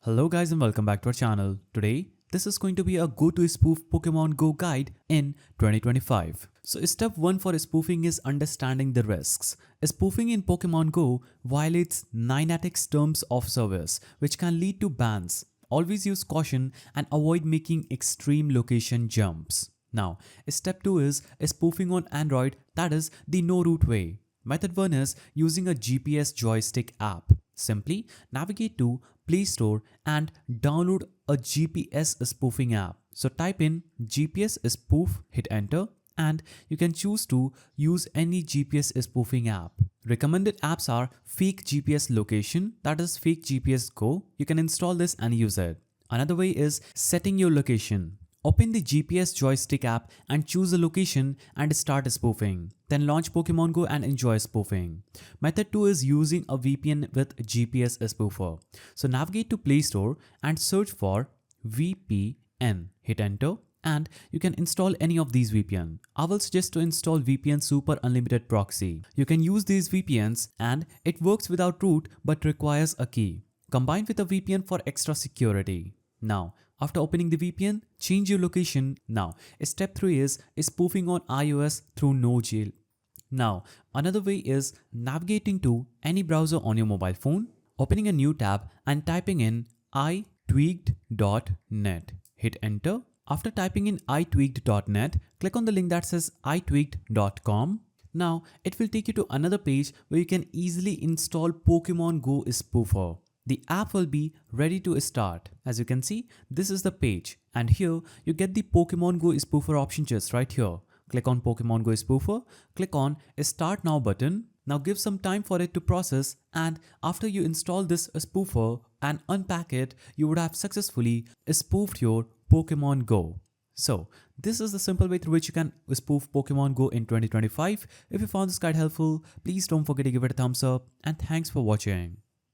Hello guys and welcome back to our channel. Today, this is going to be a go-to spoof Pokemon Go guide in 2025. So step 1 for spoofing is understanding the risks. Spoofing in Pokemon Go violates 9 ethics terms of service, which can lead to bans. Always use caution and avoid making extreme location jumps. Now, step 2 is spoofing on Android, that is the no root way. Method 1 is using a GPS joystick app. Simply navigate to Play Store and download a GPS spoofing app. So type in GPS spoof, hit enter, and you can choose to use any GPS spoofing app. Recommended apps are Fake GPS Location, that is Fake GPS Go. You can install this and use it. Another way is setting your location. Open the GPS joystick app and choose a location and start spoofing. Then launch Pokemon Go and enjoy spoofing. Method 2 is using a VPN with GPS spoofer. So navigate to Play Store and search for VPN. Hit enter and you can install any of these VPN. I will suggest to install VPN Super Unlimited Proxy. You can use these VPNs and it works without root but requires a key. Combined with a VPN for extra security. Now, after opening the VPN, change your location. Now, step 3 is spoofing on iOS through no jail. Now, another way is navigating to any browser on your mobile phone, opening a new tab and typing in itweaked.net. Hit enter. After typing in itweaked.net, click on the link that says itweaked.com. Now, it will take you to another page where you can easily install Pokemon Go Spoofer. The app will be ready to start. As you can see, this is the page and here you get the Pokemon Go Spoofer option just right here. Click on Pokemon Go Spoofer, click on Start Now button. Now give some time for it to process and after you install this spoofer and unpack it, you would have successfully spoofed your Pokemon Go. So this is the simple way through which you can spoof Pokemon Go in 2025. If you found this guide helpful, please don't forget to give it a thumbs up and thanks for watching.